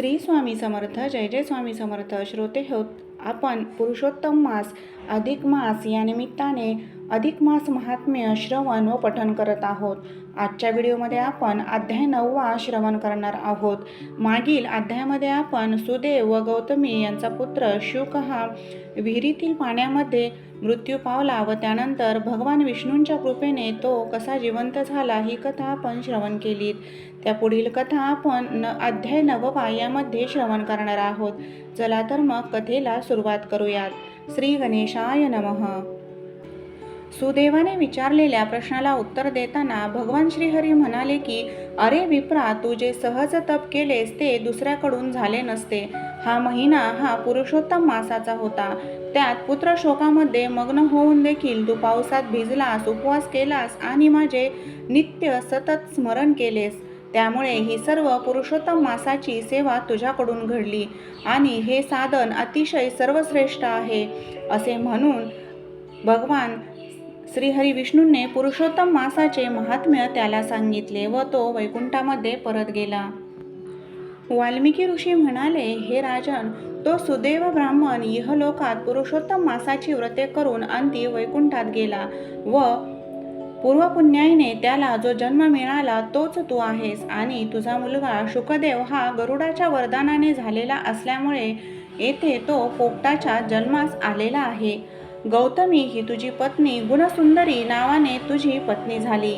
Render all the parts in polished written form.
श्री स्वामी समर्थ. जय जय स्वामी समर्थ. श्रोते होत, आपण पुरुषोत्तम मास अधिक मास या निमित्ताने अधिक मास महात्म्य श्रवण व पठन करत आहोत. आजच्या व्हिडिओमध्ये आपण अध्याय 9 श्रवण करणार आहोत. मागील अध्यायामध्ये आपण सुदेव व गौतमी यांचा पुत्र शुक हा विहिरीतील पाण्यामध्ये मृत्यू पावला व त्यानंतर भगवान विष्णूंच्या कृपेने तो कसा जिवंत झाला ही कथा आपण श्रवण केलीत. त्या पुढील कथा आपण अध्याय 9 यामध्ये श्रवण करणार आहोत. चला तर मग कथेला सुरुवात करूयात. श्री गणेशाय नमः. सुदेवाने विचारलेल्या प्रश्नाला उत्तर देताना भगवान श्रीहरी म्हणाले की अरे विप्रा, तू जे सहज तप केलेस ते दुसऱ्याकडून झाले नसते. हा महिना हा पुरुषोत्तम मासाचा होता. त्यात पुत्र शोकामध्ये मग्न होऊन देखील तू पावसात भिजलास, उपवास केलास आणि माझे नित्य सतत स्मरण केलेस. त्यामुळे ही सर्व पुरुषोत्तम मासाची सेवा तुझ्याकडून घडली आणि हे साधन अतिशय सर्वश्रेष्ठ आहे. असे म्हणून भगवान श्रीहरी विष्णूंनी पुरुषोत्तम मासाचे महात्म्य त्याला सांगितले व तो वैकुंठामध्ये परत गेला. वाल्मिकी ऋषी म्हणाले, हे राजन, तो सुदेव ब्राह्मण इहलोकात पुरुषोत्तम मासाची व्रते करून अंती वैकुंठात गेला व पूर्वपुण्याईने त्याला जो जन्म मिळाला तोच तू आहेस आणि तुझा मुलगा शुकदेव हा गरुडाच्या वरदानाने झालेला असल्यामुळे येथे तो पोपटाच्या जन्मास आलेला आहे. गौतमी ही तुझी पत्नी गुणसुंदरी नावाने तुझी पत्नी झाली.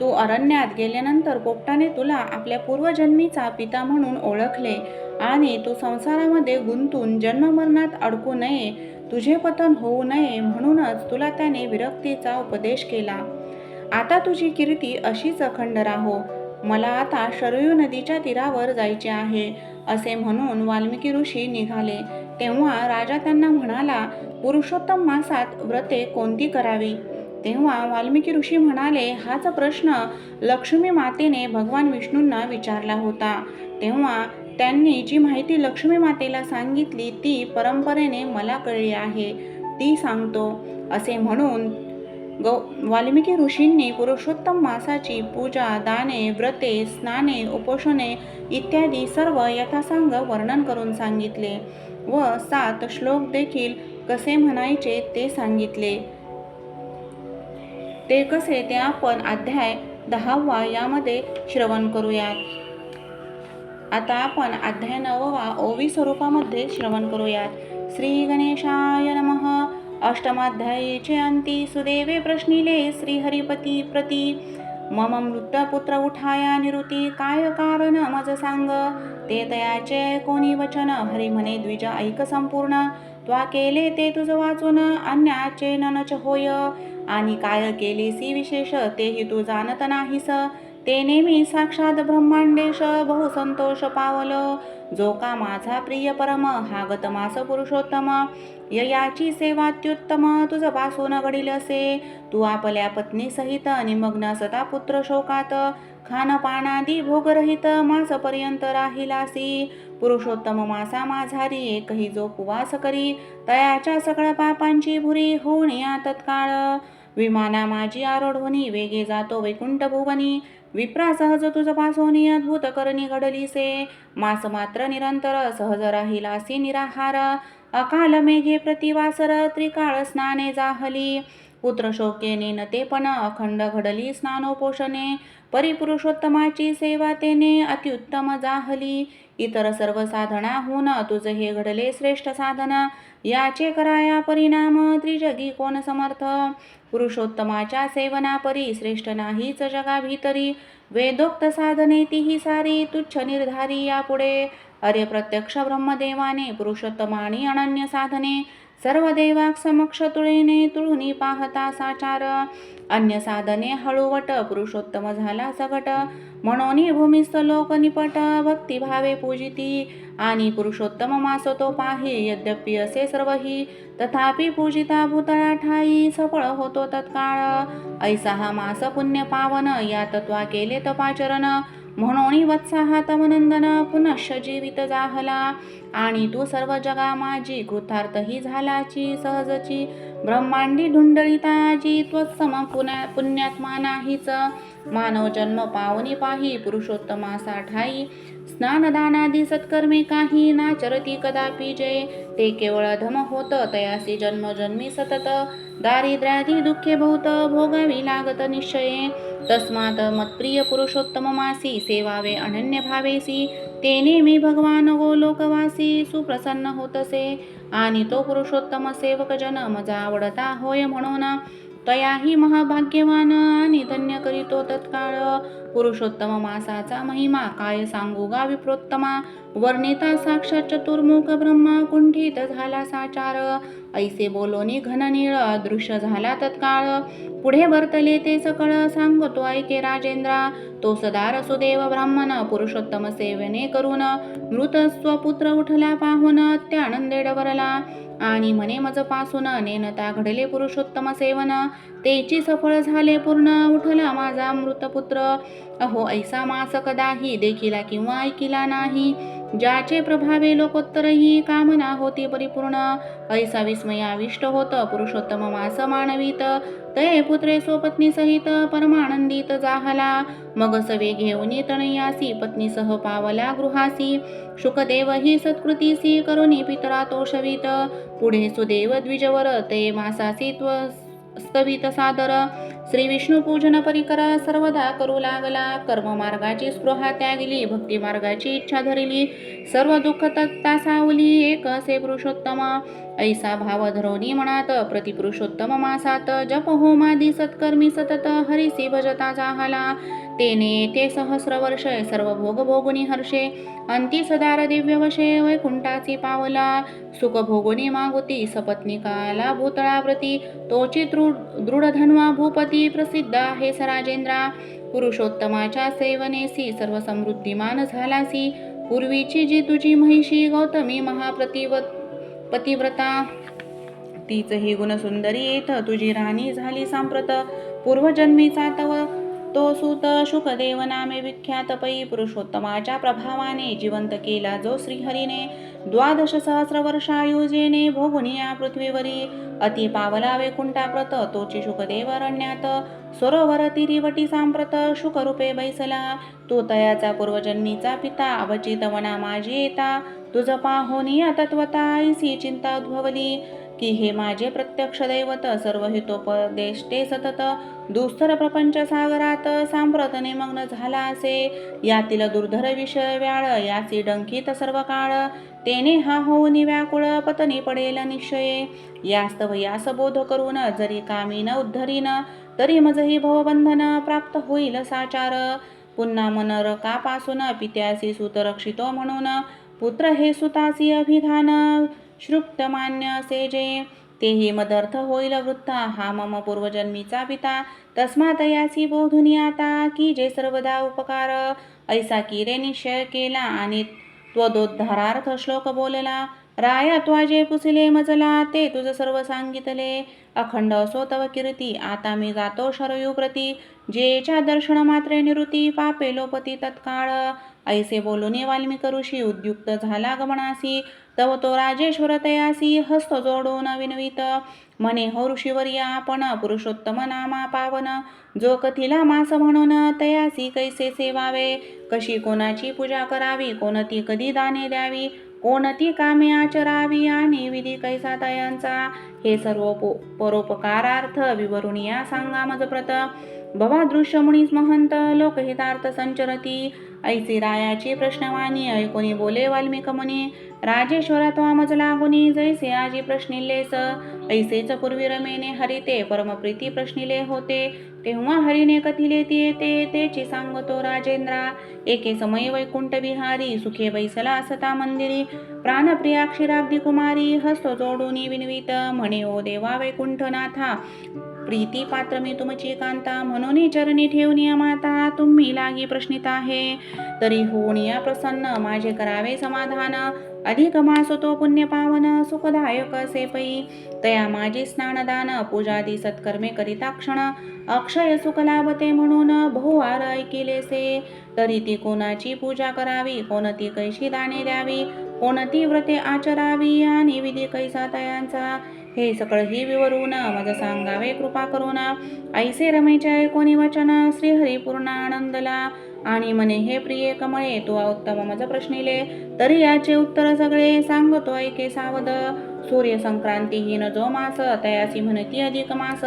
तू अरण्यात गेल्यानंतर पोपटाने तुला आपल्या पूर्वजन्मीचा पिता म्हणून ओळखले आणि तू संसारामध्ये गुंतून जन्ममरणात अडकू नये, तुझे पतन होऊ नये म्हणूनच तुला त्याने विरक्तीचा उपदेश केला. आता तुझी कीर्ती अशीच अखंड राहो. मला आता शरयू नदीच्या तीरावर जायचे आहे. असे म्हणून वाल्मिकी ऋषी निघाले. तेव्हा राजा त्यांना म्हणाला, पुरुषोत्तम मासात व्रते कोणती करावी? तेव्हा वाल्मिकी ऋषी म्हणाले, हाच प्रश्न लक्ष्मी मातेने भगवान विष्णूंना विचारला होता. तेव्हा त्यांनी जी माहिती लक्ष्मी मातेला सांगितली ती परंपरेने मला कळली आहे, ती सांगतो. असे म्हणून वाल्मिकी ऋषींनी पुरुषोत्तम मासाची पूजा, दाने, व्रते, स्नाने, उपोषणे इत्यादी सर्व यथासांग वर्णन करून सांगितले व 7 श्लोक देखील कसे म्हणायचे ते सांगितले. ते कसे ते आपण अध्याय 10 यामध्ये श्रवण करूयात. आता आपण अध्याय 9 ओवी स्वरूपामध्ये श्रवण करूयात. श्री गणेशाय नमः. अष्टमाध्यायीचे अंती सुदेवे प्रश्निले श्रीहरिपती प्रती, मम मृत पुत्र उठाया निरुती, काय कारण मज सांग. ते तयाचे कोणी वचन, हरी म्हणे द्विज ऐक संपूर्ण. त्वा केले ते तुझ वाचून, अन्याचे ननच होय. आणि काय केलेसी विशेष, तेही तू जाणत नाहीस. ते नेमी साक्षात ब्रह्मांडेश, बहु संतोष पावल. जो का माझा प्रिय परम, हागत मास पुरुषोत्तम. ययाची सेवात्युत्तम, तुझ पासून घडील असे. तू आपल्या पत्नी सहित निमग्न सदा पुत्र शोकात, खानपानादी भोगरहित मासपर्यंत राहिलासी. पुरुषोत्तम मासा माझारी, एकही जो उपवास करी, तयाच्या सगळ्या पापांची भुरी होण्या तत्काळ. विमाना माझी आरोढोनी, वेगे जातो वैकुंठ भुवनी. विप्रा सहज तुझ पासोनी, अद्भुत करणी घडलीसे. मास मात्र निरंतर, सहज राहिलासी निराहार. अकाल मेघे प्रतिवासर, त्रिकाळ स्नाने जाहली. पुत्र शोकेने न ते पण, अखंड घडली स्नानोपोषणे. परिपुरुषोत्तमाची सेवा तेने, अत्युत्तम जाहली. इतर सर्व साधनाहून तुझ हे घडले श्रेष्ठ साधन. याचे कराया परिणाम, त्रिजगी कोण समर्थ. पुरुषोत्तमाच्या सेवना परी, श्रेष्ठ नाहीच जगा भीतरी. वेदोक्त साधने तीही सारी, तुच्छ निर्धारी यापुढे. अरे प्रत्यक्ष ब्रह्मदेवाने, पुरुषोत्तमानी अनन्य साधने. सर्व देवाक समक्ष तुळेने, तुळुनी पाहता साचार. अन्य साधने हळूवट, पुरुषोत्तम झाला सगट. म्हणून भूमिस्थ लोक निपट, भक्तिभावे पूजिती. आणि पुरुषोत्तम मास तो पाही, यद्यपि असे सर्वही. तथापि पूजिता भूतळा ठाई, सफळ होतो तत्काळ. ऐसा हा मास पुण्य पावन, यात त्वा केले तपाचरण. म्हणून वत्साहा तमनंदन, पुनश्च जीवित जाहला. आणि तू सर्व जगा माझी, कृतार्थ ही झालाची सहजची. ब्रह्मांडी ढुंडळिताजी, त्वत्सम पुण्यात्मा नाहीच. मानव जन्म पावनी पाही, पुरुषोत्तमासा ठाई. स्नानदानादी सत्कर्मे काही नाचरती कदापि जय ते केवळ अधम होत तयासी जन्मजन्मी सतत दारिद्र्यादी दुःखे बहुत भोगावी लागत निश्चये तस्मात मत्प्रिय पुरुषोत्तम मासी सेवावे अनन्य भावेसी तेने मी भगवान गोलोकवासी सुप्रसन्न होतसे आणि तो पुरुषोत्तम सेवक जन मजा आवडता होय म्हणून तयाही महाभाग्यवान आणि धन्य करीतो तत्काळ पुरुषोत्तम मासाचा महिमा काय सांगू गा विप्रोत्तमा वर्णिता साक्षात चतुर्मुख ब्रह्मा कुंठित झाला साचार ऐसे बोलोनी घननीळ दृश्य झाला तत्काळ पुढे वर्तले ते सकळ सांगतो ऐके राजेंद्रा तो सदार सुदेव ब्राह्मण पुरुषोत्तम सेवने करून मृत स्वपुत्र उठला पाहून त्यानंदे डवरला आणि म्हणे मज पासून नेनता घडले पुरुषोत्तम सेवन तेची सफळ झाले पूर्ण उठला माझा मृतपुत्र अहो ऐसा मास कदाही देखिला किंवा ऐकिला नाही ज्याचे प्रभावे लोकोत्तरही कामना होती परिपूर्ण ऐसा विस्मयाविष्ट होत पुरुषोत्तम मास मानवीत तये पुत्रे स्वपत्नी सहित परमानंदित जाहला मग सवे घेऊन तनयासी पत्नीसह पावला गृहासी शुकदेव ही सत्कृतीसी करुणी पितरा तोषवीत पुढे सुदेव द्विजवर ते मासासी स्तवित सादर श्री विष्णू पूजन परिकर सर्वदा करू लागला कर्ममार्गाची स्पृहा त्यागली भक्ती मार्गाची इच्छा धरली सर्व दुःख तत्ता सावली एक असे पुरुषोत्तम ऐसा भाव धरोनी मनात प्रतिपुरुषोत्तम मासात जप होमादी सत्कर्मी सतत हरिसी भजता जाहला तेने ते सहस्र वर्ष सर्व भोग भोगुनी हर्षे अंती सदार दिव्य वशे वैकुंठाची पावला सुख भोगुनी मागुती सपत्निकाला भूतळाप्रती तोची दृढधन्वा भूपती प्रसिद्ध आहे सराजेंद्रा पुरुषोत्तमाच्या सेवनेसी सर्व समृद्धिमान झालासी पूर्वीची जी तुझी महिषी गौतमी पतिव्रता तीच ही गुणसुंदरी येथ तुझी राणी झाली सांप्रत पूर्वजन्मीचा तव तो सुत शुकदेव नामे विख्यात पै पुरुषोत्तमाच्या प्रभावाने जिवंत केला जो श्रीहरीने 12 सहस्र वर्षायुजेने भोगुनिया पृथ्वीवरी अति पावला वैकुंठाप्रत तोची शुकदेव अरण्यात सरोवर तिरिवटी सांप्रत शुकरूपे बैसला तो तयाचा पूर्वजन्मीचा पिता अवचित वना माझी येता तुझ पाहोनी तत्वता ऐसी चिंता उद्भवली की हे माझे प्रत्यक्ष दैवत सर्व हितोपदेष्टे सतत दुस्तर प्रपंच सागरात सांप्रत निमग्न झाला असे यातील दुर्धर विषय व्याळ याची डंकित सर्व काळ तेने हा होऊन व्याकुळ पतनी पडेल निश्चये यास्तव यास बोध करून जरी कामी न उद्धरीन तरी मजही भवबंधन प्राप्त होईल साचार पुन्हा मनरकापासून पित्यासी सुत रक्षितो म्हणून पुत्र हे सुतासी अभिधान श्रुप्त मान्य सेजे तेही मदर्थ होईल वृत्ता हा मम पूर्वजन्मीचा पिता तस्मात यासी बोधुनी आता की जे सर्वदा उपकार ऐसा की रे निश्चय केला आणि त्वदोद्धारार्थ श्लोक बोलला राया त्वाजे पुसिले मजला ते तुझ सर्व सांगितले अखंड असो तव कीर्ती आता मी जातो शरयू प्रती जेच्या दर्शन मात्रे निवृत्ती पापे लोपती तत्काळ ऐसे बोलून वाल्मिक ऋषी उद्युक्त झाला गमनासी तव तो राजेश्वर तयासी हस्त जोडून विनवित म्हणे हो ऋषीवर्या आपण पुरुषोत्तम नामा पावन जो कथिला मास म्हणून तयासी कैसे सेवावे कशी कोणाची पूजा करावी कोणती कधी दाने द्यावी कोणती कामे आचरावी आणि विधी कैसा तयांचा हे सर्व परोपकारार्थ विवरून या सांगा मज प्रत भवा दृश्य मुनीस महंत लोकहितार्थ संचरती ऐसी रायाची प्रश्नवाणी ऐकोनी बोले वाल्मिक मुनी राजेश्वरा त्वा मज लागुनी जैसे आजी प्रश्निलेस ऐसेच पूर्वी रमेने हरिते परमप्रीती प्रश्निले होते तेव्हा हरिने कथिले ती येते तेची सांगतो राजेंद्रा एके समय वैकुंठ विहारी सुखे बैसला असता मंदिरी प्राणप्रिया क्षीराब्दी कुमारी हस्त जोडूनी विनवित म्हणे ओ देवा वैकुंठनाथा प्रीती पात्र मी तुमची कांता म्हणून चरणी ठेवून माता तुम्ही लागी प्रश्नित आहे तरी होऊन या प्रसन्न माझे करावे समाधान अधिक मास तो पुण्य पावन सुखदायक असे पै तया माझी स्नानदान पूजादी सत्कर्मे करिता क्षण अक्षय सुख लाभते म्हणून बहुवार ऐकिलेसे तरी ती कोणाची पूजा करावी कोणती कैशी दाने द्यावी कोणती व्रते आचरावी आणि विधी कैसा तयांचा हे सकळही विवरून मज सांगावे कृपा करून. ऐसे रमेचे कोणी वचन श्रीहरी पूर्णानंदला. आणि म्हणे हे प्रिय कमळे तू उत्तम मज प्रश्निले. तरी याचे उत्तर सगळे सांगतो ऐके सावध. सूर्य संक्रांतीहीन जो मास तयासी म्हणती अधिक मास.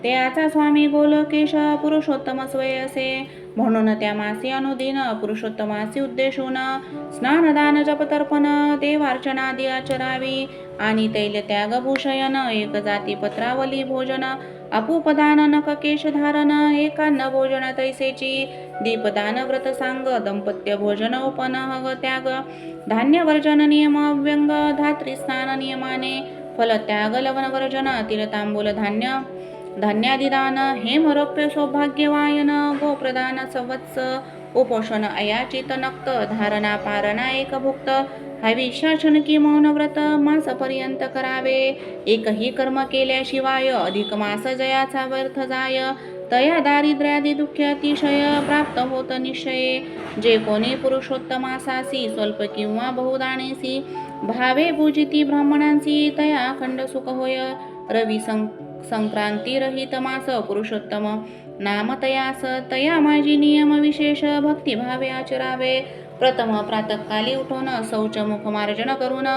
त्याचा स्वामी गोलकेश पुरुषोत्तम स्वय असे. म्हणून त्या मासी अनुदिन पुरुषोत्तमासी उद्देशून स्नानदान जपतर्पण देवार्चनादी आचरावी. आणि तैल त्याग भूषयन एक जाती पत्रावली भोजन. अपूपदान नख केश धारण एकान्न भोजन तैसेची. दीपदान व्रत सांग दंपत्य भोजन उपनह त्याग. धान्य वर्जन नियम अव्यंग धात्री स्नान नियमाने. फल त्याग लवण वर्जन तिल तांबूल धान्य धान्यादिदान. हेमरोप्य सौभाग्यवायन गोप्रदान संवत्स. उपोषण अयाचित नक्त धारणा पारणा एक भुक्त. हविष्याचन की मौन व्रत मासपर्यंत करावे. एकही कर्म केल्याशिवाय अधिक मास जयाचा व्यर्थ जाय. तया दारिद्र्यादी दुःख अतिशय प्राप्त होत निश्चये. जे कोणी पुरुषोत्तमासासी स्वल्प किंवा बहुदानेसी भावे पूजिती ब्राह्मणांसी तया अखंड सुख होय. रवी संक्रांती रहित मास पुरुषोत्तम नाम तयास. तया माझी नियम विशेष भक्तिभावे आचरावे. प्रथम प्रातःकाली उठून शौच मुख मार्जन करून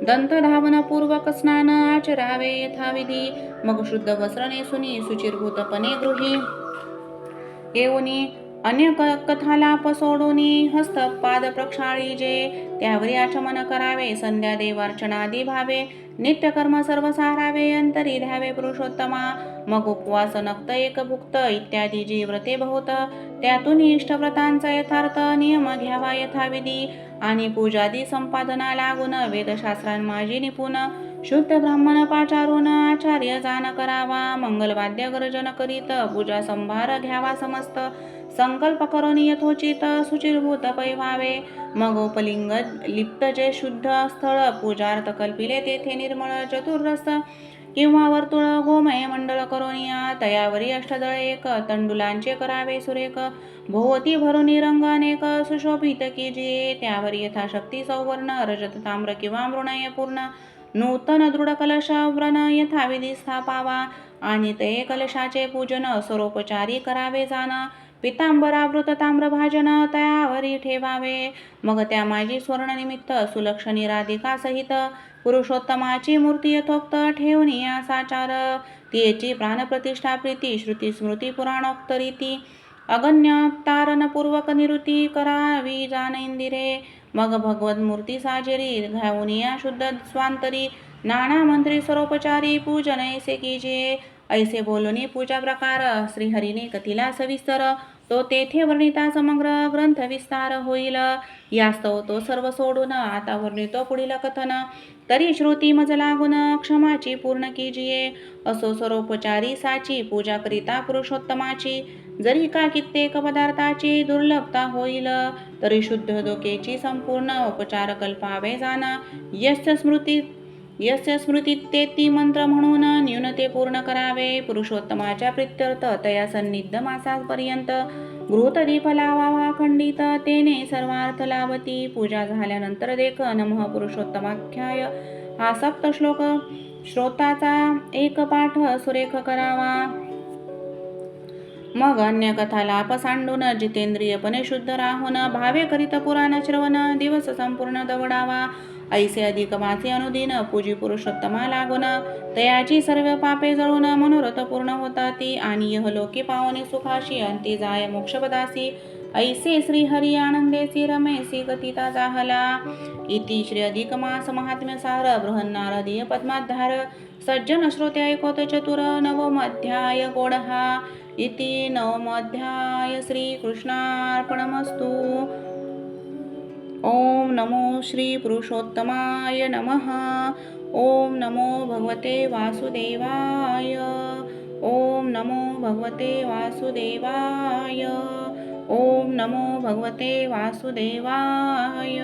दंत धावन पूर्वक स्नान आचरावे यथाविधी. मग शुद्ध वस्त्र नेसुनी शुचिर्भूतपणे गृही येऊनी अन्य कथालाप सोडूनी हस्त पाद प्रक्षाळीजे. त्यावरी आचमन करावे संध्या देवार्चनादी भावे. नित्यकर्म सर्व सारावे अंतरी ध्यावे पुरुषोत्तमा. मग उपवास नक्त एक भुक्त इत्यादी जी व्रते बहुत. त्यातून इष्टव्रतांचा यथार्थ नियम घ्यावा यथाविधी. आणि पूजादी संपादना लागून वेदशास्त्रां माझी निपुण. शुद्ध ब्राह्मण पाचारून आचार्य जाण करावा. मंगलवाद्य गर्जन करीत पूजा संभार घ्यावा समस्त. संकल्प करून यथोचित शुचिर्भूत पैवावे. मग उपलिंग लिप्त जे शुद्ध स्थळ पूजार्थ कल्पिले तेथे निर्मळ चतुर्रस किंवा वर्तुळ गोमय मंडळ करून तयावरी अष्टदळ एक तंडुलांचे करावे सुरेख. भोवती भरून रंग अनेक सुशोभित कीजिये. त्यावर यथाशक्ती सौवर्ण रजत ताम्र किंवा मृणय पूर्ण नूतन दृढ कलश व्रण यथाविधी स्थापावा. आणि ते कलशाचे पूजन स्वरोपचारी करावे जाण. पितांबरावृत ताम्रभाजन तयावरी ठेवावे. मग त्या माझी स्वर्णनिमित्त सुलक्षणी राधिका सहित पुरुषोत्तमाची मूर्ती यथोक्त ठेवून या साचार. तिची प्राणप्रतिष्ठा प्रीती श्रुती स्मृती पुराणोक्त रीती. अगण्यतारणपूर्वक निवृत्ती करावी जाण इंदिरे. मग भगवत मूर्ती साजेरी घाऊन या शुद्ध स्वांतरी. नाना मंत्री स्वरोपचारी पूजन ऐसे कीजिये. ऐसे बोलूनी पूजा प्रकार श्रीहरीने कथिला सविस्तर. तो तेथे वर्णिता समग्र ग्रंथ विस्तार होईल. यास्तव तो सर्व सोडून आता वर्णितो पुढील कथन. तरी श्रुती मज लागून क्षमाची पूर्ण कीजिये. असो स्वरोपचारी साची पूजा करिता पुरुषोत्तमाची. जरी का कित्येक पदार्थाची दुर्लभता होईल तरी शुद्ध डोकेची संपूर्ण उपचार कल्पावे जाण. यस्य स्मृती तेती मंत्र म्हणून न्यूनते पूर्ण करावे. पुरुषोत्तमाच्या प्रित्यर्थ तया सन्निध मासापर्यंत गृहत दीप लावावा खंडित. तेने सर्वार्थ लाभती. पूजा झाल्यानंतर देख नमः पुरुषोत्तमाख्याय हा सप्त श्लोक श्रोताचा एक पाठ सुरेख करावा. मग अन्य कथालाप सांडून जितेंद्रियपणे शुद्ध राहून भावे करीत पुराण श्रवण दिवस संपूर्ण दवडावा. ऐसे अधिक मासे अनुदिन पूजी पुरुषोत्तमा लागून तयाची सर्व पापे जळून मनोरथ पूर्ण होताती. आणि यहलोकी पावनी सुखाशी अंती जाय मोक्षपदासी. ऐसे श्री हरी आनंदेसी रमेसी कथिता जाहला. इति श्री अधिक मास महात्म्य सार बृहन्नारदीय पद्माधार. सज्जन श्रोते ऐकोत चतुर नवमोऽध्याय गोडहा. इति नवमोऽध्याय श्रीकृष्णार्पणमस्तु. ओम नमो श्री पुरुषोत्तमाय नमः. ओम नमो भगवते वासुदेवाय. ओम नमो भगवते वासुदेवाय. ओम नमो भगवते वासुदेवाय.